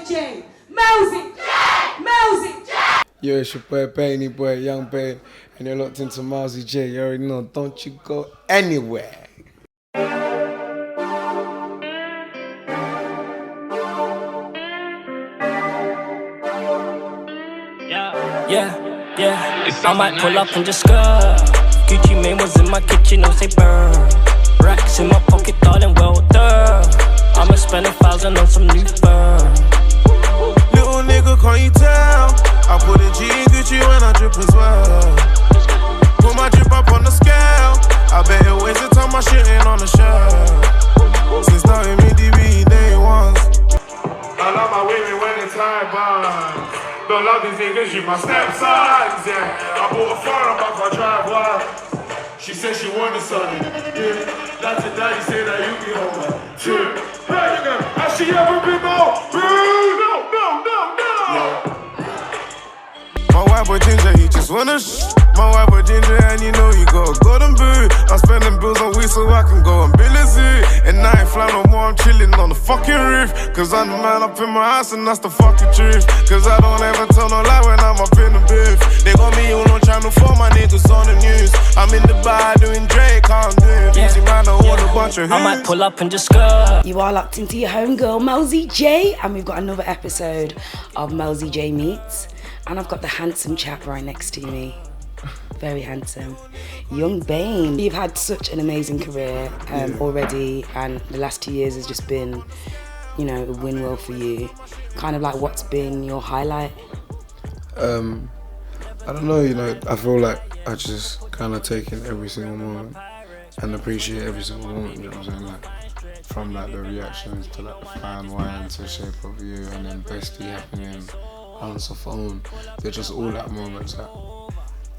J, Melzy J, Melzy J. Yo, it's your boy Bane, boy Yxng Bane, and you're locked into Melzy J. You already know, don't you go anywhere. Yeah. I might pull up and just skirt. Gucci Mane was in my kitchen, no say burn. Racks in my pocket, darling, well done. I'ma spend 1,000 on some new fur. Little nigga, can't you tell? I put a G in Gucci when I drip as well. Put my drip up on the scale. I bet it weighs the time my shit ain't on the shelf. Since starting me DB, day ones. I love my women when it's high bars. Don't love these niggas, you my stepsons, yeah. I bought a foreign back my driveway. She said she wanted something, yeah. That's it, daddy said that you be home like, two. Hey, nigga, has she ever been more? No. My white boy ginger, he just wanna My white boy ginger, and you know he got a golden boot. I'm spending bills on weed so I can go and Billy Zoo. And I ain't flying no more, I'm chilling on the fucking roof. Cause I'm the man up in my house and that's the fucking truth. Cause I don't ever tell no lie when I'm up in the booth. They got me all on channel 4, my niggas on the news. I'm in the bar doing Drake, I'm doing busy man, I want a bunch of I might pull up and just skirt. You are locked into your homegirl, Melzy J, and we've got another episode of Melzy J Meets. And I've got the handsome chap right next to me. Very handsome. Yxng Bane. You've had such an amazing career already, and the last 2 years has just been, you know, a win-will for you. Kind of like, what's been your highlight? I don't know, you know, I feel like I just kind of take in every single moment and appreciate every single moment, you know what I'm saying? Like, from like the reactions to like the fan wine to Shape of You and then Bestie happening, Answer Phone. They're just all like moments that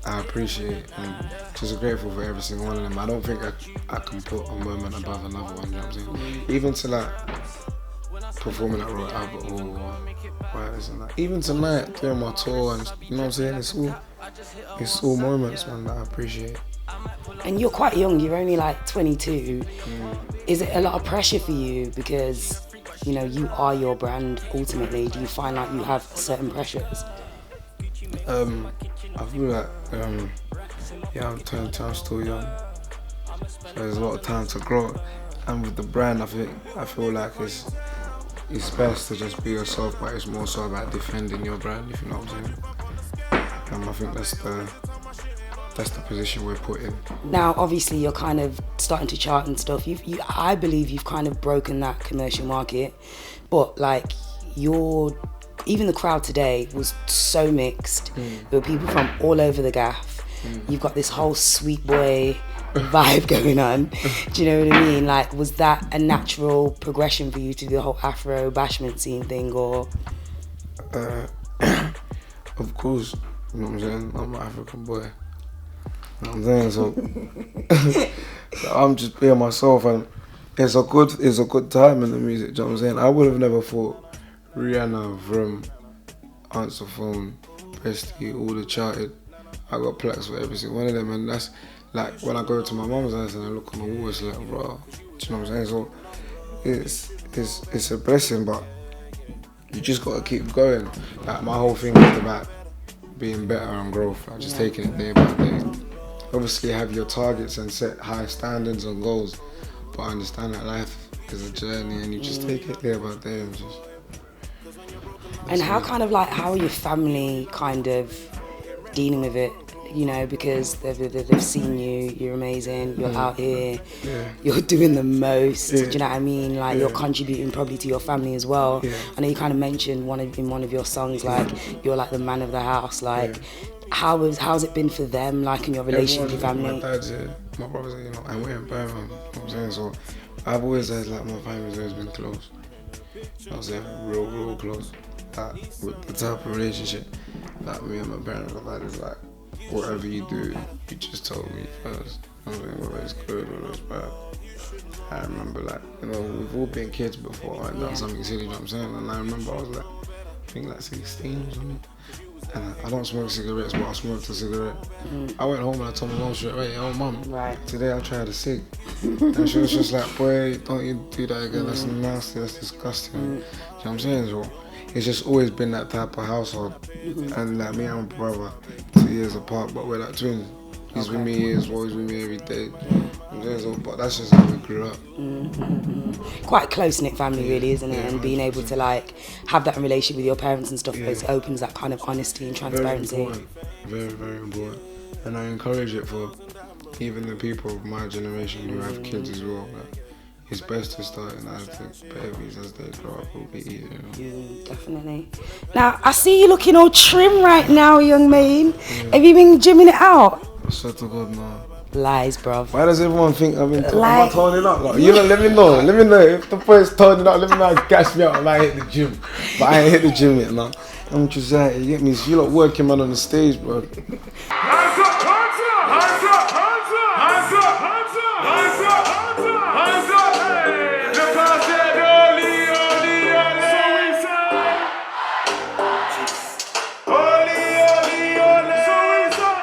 I appreciate and just grateful for every single one of them. I don't think I can put a moment above another one, you know what I'm saying? Even to like performing at Royal Albert Hall or whatever, and that. Even tonight doing my tour and you know what I'm saying, it's all moments, man, that I appreciate. And you're quite young, you're only like 22. Is it a lot of pressure for you because, you know, you are your brand ultimately? Do you find like you have certain pressures? I feel like, yeah, I'm still young. So there's a lot of time to grow. And with the brand, I feel like it's best to just be yourself, but it's more so about defending your brand, if you know what I'm saying. I think that's the position we're put in. Now, obviously, you're kind of starting to chart and stuff. I believe you've kind of broken that commercial market, but like even the crowd today was so mixed. There were people from all over the gaff. You've got this whole sweet boy vibe going on. Do you know what I mean? Like, was that a natural progression for you to do the whole Afro bashment scene thing, or? Of course, you know what I'm saying? I'm an African boy. You know what I'm saying? So I'm just being myself, and it's a good time in the music, you know what I'm saying? I would have never thought Rihanna, from Answer Phone, Bestie, all the charted. I got plaques for every single one of them, and that's like when I go to my mum's house and I look on the wall, it's like, bro, do you know what I'm saying? So it's a blessing, but you just gotta keep going. Like, my whole thing is about being better and growth, like just taking it day by day. Obviously have your targets and set high standards and goals, but I understand that life is a journey and you just take it day by day and just. And how are your family kind of dealing with it? You know, because they've seen you, you're amazing, you're out here, you're doing the most, do you know what I mean? Like, you're contributing probably to your family as well. I know you kind of mentioned in one of your songs, like, you're like the man of the house. Like, how's it been for them, like, in your relation with your family? My dad's here, my brother's here, you know, and we're in Birmingham, you know what I'm saying? So I've always had, like, my family's always been close. You know what I'm saying? Real close. Like, with the type of relationship that me and my parents have had is like, whatever you do, you just told me first. You know what I'm saying? Whether it's good or it's bad. I remember, like, you know, we've all been kids before and done something silly, you know what I'm saying? And I remember I was like, I think like 16 or something. And I don't smoke cigarettes, but I smoked a cigarette. I went home and I told my mum straight away, "Oh mum, today I tried a cig." And she was just like, "Boy, don't you do that again, that's nasty, that's disgusting." You know what I'm saying? So it's just always been that type of household. And like me and my brother, 2 years apart, but we're like twins. He's with me, he's always with me every day. But that's just how we grew up. Quite a close-knit family, really, isn't it? And being able to like have that relationship with your parents and stuff, it opens that kind of honesty and transparency. Very important. Very, very important. And I encourage it for even the people of my generation who have kids as well. Like, it's best to start in as the babies as they grow up will be easier. You know? Definitely. Now, I see you looking all trim right now, Yxng Bane. Have you been gymming it out? I swear to God, no. Lies, bruv. Why does everyone think I've been am I toning up? Like, you know, let me know. If the boy's toning up, let me know. Gas me out. I might hit the gym. But I ain't hit the gym yet, man. I'm just like, you get me? So you lot working, man, on the stage, bro. Hands up, hands up, hands up, hands up, hands up, hands up, hands up, hands up, hey. The class said, Oli, Oli, Oli. So we say, Oli, Oli, Oli. So we say,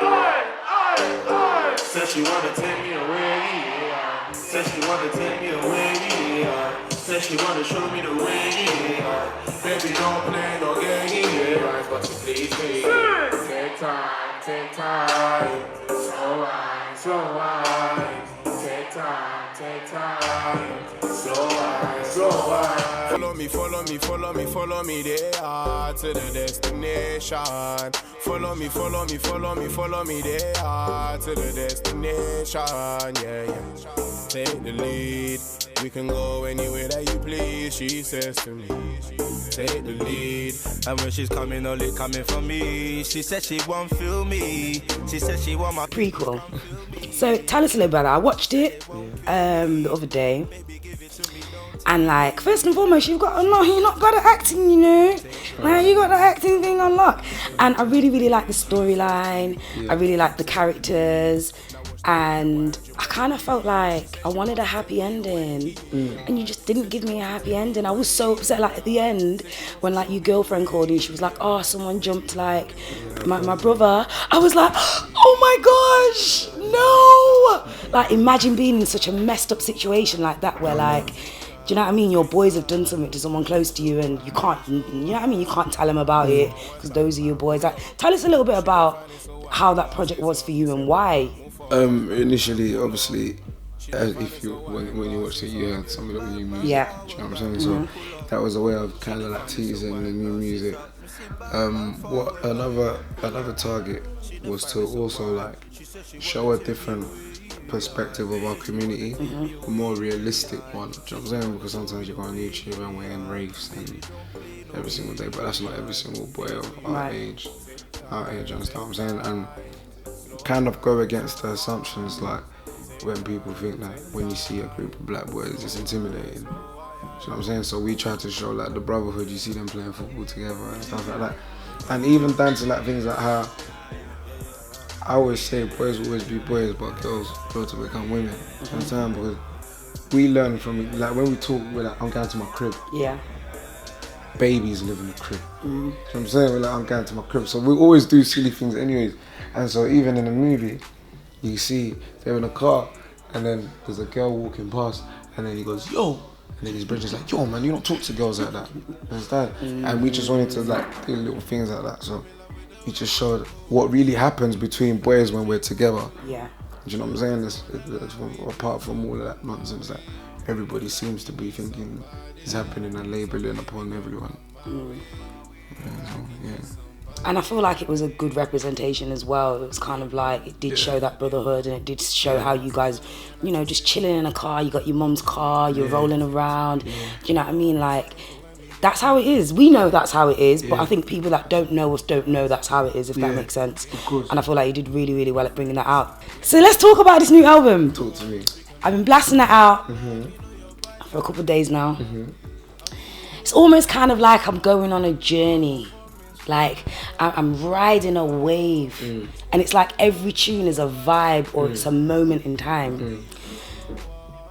aye. Said she wanna take me away, yeah. Said she wanna take me away, yeah. Said she wanna show me the way, yeah. Baby, don't play no game, yeah. But you please me. Take time, take time. Slow wine. Take time. Slow wine. Follow me there to the destination. Follow me there to the destination. Yeah. Take the lead. We can go anywhere that you please, she says to me. Take the lead. And when she's coming, only coming for me. She said she won't feel me. She said she want my prequel. So tell us a little about that. I watched it the other day. And like, first and foremost, you're not bad at acting, you know. Like, you got the acting thing on lock. And I really, really like the storyline. I really like the characters. And I kind of felt like I wanted a happy ending, and you just didn't give me a happy ending. I was so upset, like at the end, when like your girlfriend called you, she was like, "Oh, someone jumped like my brother." I was like, "Oh my gosh, no!" Like, imagine being in such a messed up situation like that, where like, do you know what I mean? Your boys have done something to someone close to you, and you can't, you know what I mean? You can't tell them about it because those are your boys. Like, tell us a little bit about how that project was for you and why. Initially, obviously, when you watched it, you heard some of the new music. Yeah. Do you know what I'm saying? So that was a way of kind of like teasing the new music. What another target was to also like show a different perspective of our community, a more realistic one. Do you know what I'm saying? Because sometimes you go on YouTube and we're in raves and every single day, but that's not every single boy of our age. Do you understand what I'm saying? And kind of go against the assumptions, like when people think like when you see a group of black boys, it's intimidating. You know what I'm saying? So we try to show like the brotherhood. You see them playing football together and stuff like that. And even down to like things like how I always say boys will always be boys, but girls grow to become women. You understand? Because we learn from it. Like when we talk, we're like, I'm going to my crib. Yeah. Babies live in the crib. You know what I'm saying? We're like, I'm going to my crib. So we always do silly things anyways. And so even in a movie, you see they're in a car and then there's a girl walking past and then he goes, "Yo!" And then his brother's like, "Yo man, you don't talk to girls like that." You understand? And we just wanted to like do little things like that. So we just showed what really happens between boys when we're together. Yeah. Do you know what I'm saying? It's apart from all of that nonsense that everybody seems to be thinking is happening and labeling upon everyone. Yeah. And I feel like it was a good representation as well. It was kind of like, it did show that brotherhood, and it did show how you guys, you know, just chilling in a car, you got your mum's car, you're rolling around, do you know what I mean? Like, that's how it is. We know that's how it is, but I think people that don't know us don't know that's how it is, if that makes sense. Of course. And I feel like you did really, really well at bringing that out. So let's talk about this new album. Talk to me. I've been blasting that out for a couple of days now. It's almost kind of like I'm going on a journey. Like, I'm riding a wave. And it's like every tune is a vibe or it's a moment in time.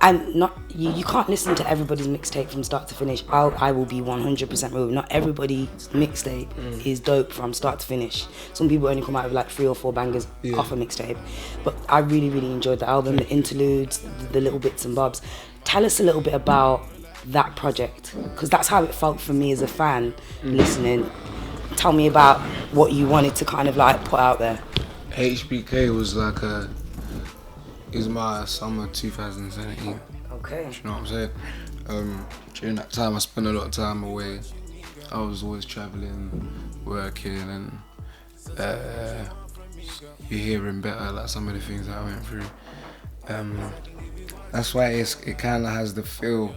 And not you can't listen to everybody's mixtape from start to finish. I will be 100% real. Not everybody's mixtape is dope from start to finish. Some people only come out with like 3 or 4 bangers off a mixtape. But I really, really enjoyed the album, the interludes, the little bits and bobs. Tell us a little bit about that project, because that's how it felt for me as a fan listening. Tell me about what you wanted to kind of like put out there. HBK was like it was my summer 2017. Okay. You know what I'm saying? During that time, I spent a lot of time away. I was always traveling, working, and you're hearing better, like some of the things that I went through. That's why it kind of has the feel,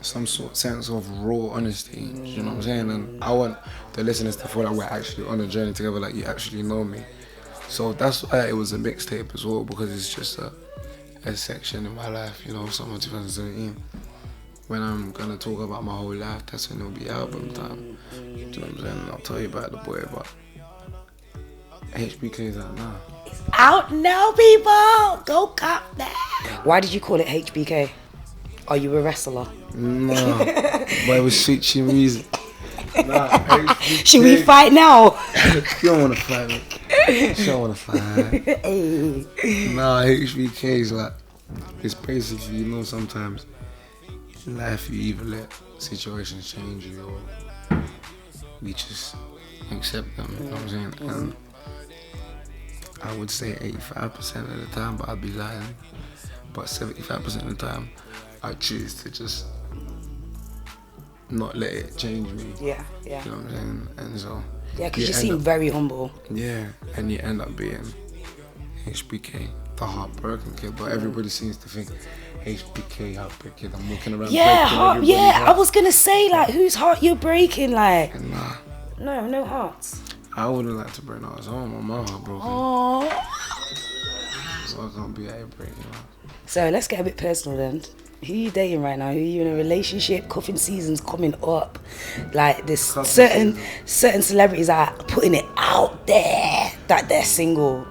some sort of sense of raw honesty. You know what I'm saying? And I want the listeners to feel like we're actually on a journey together, like you actually know me. So that's why it was a mixtape as well, because it's just a section in my life, you know, summer 2017. When I'm gonna talk about my whole life, that's when it'll be album time. Do you know what I'm saying? And I'll tell you about the boy, but HBK is out now. It's out now, people! Go cop that! Why did you call it HBK? Are you a wrestler? No, but it was switching music. Nah, HBK. Should we fight now? You don't wanna fight me. You don't wanna fight. Nah, HBK is like, it's basically, you know, sometimes in life you either let situations change you or we just accept them, you know what I'm saying? And I would say 85% of the time, but I'd be lying. But 75% of the time, I choose to just not let it change me. Yeah. You know what I'm saying? And so... Yeah, because you seem very humble. Yeah, and you end up being HBK, the heartbroken kid. But everybody seems to think HBK, heartbroken kid. I'm walking around breaking everybody's heart. I was going to say, like, whose heart you're breaking, like? And nah. No hearts. I wouldn't like to break hearts. I want my heart broken. Aww. So I can't be out breaking hearts. So let's get a bit personal then. Who are you dating right now? Who are you in a relationship? Cuffing season's coming up. Like there's certain celebrities are putting it out there that they're single.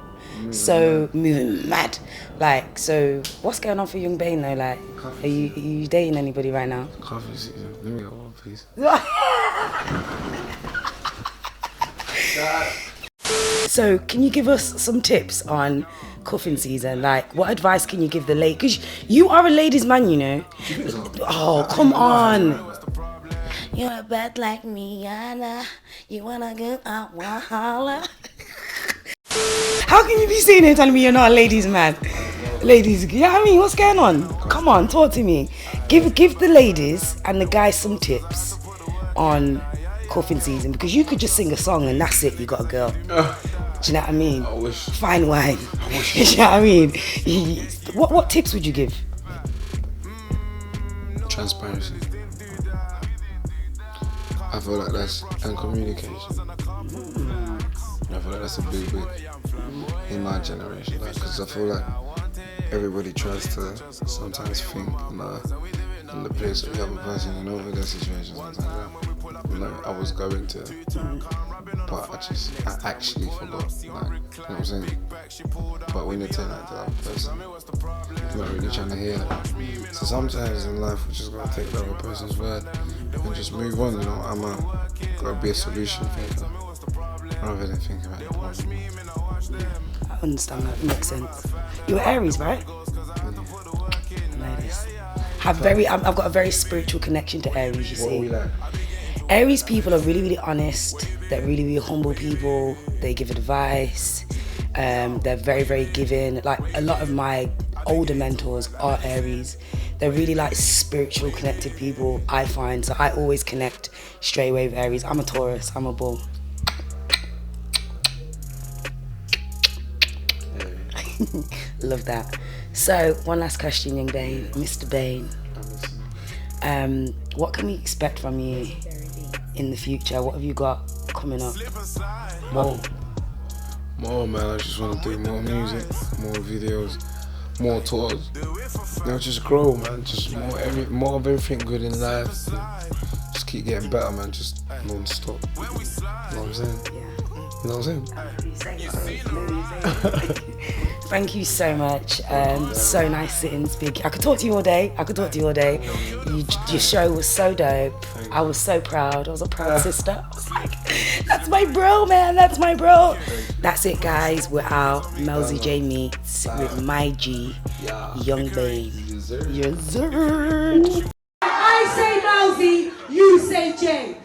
So moving mad. Like, so what's going on for Yxng Bane though? Like, are you dating anybody right now? Coffee season. Let me get one, please. So can you give us some tips on cuffing season? Like, what advice can you give the lady? Because you are a ladies' man, you know. Oh, come on. You're a bad like me, Anna. You wanna go out, wahala. How can you be sitting here telling me you're not a ladies' man? Ladies, you know what I mean? What's going on? Come on, talk to me. Give the ladies and the guys some tips on cuffing season, because you could just sing a song and that's it, you got a girl. Do you know what I mean? I wish. Fine wine. I wish. Do you know what I mean? What tips would you give? Transparency. I feel like that's, and communication. I feel like that's a big in my generation, because I feel like everybody tries to sometimes think in the place of the other person and over their situation sometimes. I was going to, but I actually forgot, like, you know what I'm saying? But when you tell that to the other person, you're not really trying to hear that. So sometimes in life we just gotta take the other person's word and just move on, you know. Gotta be a solution thinker rather than think about the problem. I understand that, it makes sense. You're Aries, right? Nice. I've got a very spiritual connection to Aries, you see. What are we like? Aries people are really, really honest. They're really, really humble people. They give advice. They're very, very giving. Like a lot of my older mentors are Aries. They're really like spiritual, connected people, I find. So I always connect straight away with Aries. I'm a Taurus. I'm a bull. Love that. So one last question, Yxng Bane, Mr. Bane. What can we expect from you in the future? What have you got coming up? More, man. I just want to do more music, more videos, more tours. You know, just grow, man. Just more of everything good in life. Just keep getting better, man. Just non-stop. You know what I'm saying? Yeah. You know what I'm saying? Thank you so much. So nice sitting, speaking. I could talk to you all day. Your show was so dope. I was so proud. I was a proud sister. I was like, that's my bro, man. That's my bro. That's it, guys. We're out. Melzy J meets with my G, Yxng Bane. You're Zerd. I say Melzy, you say J.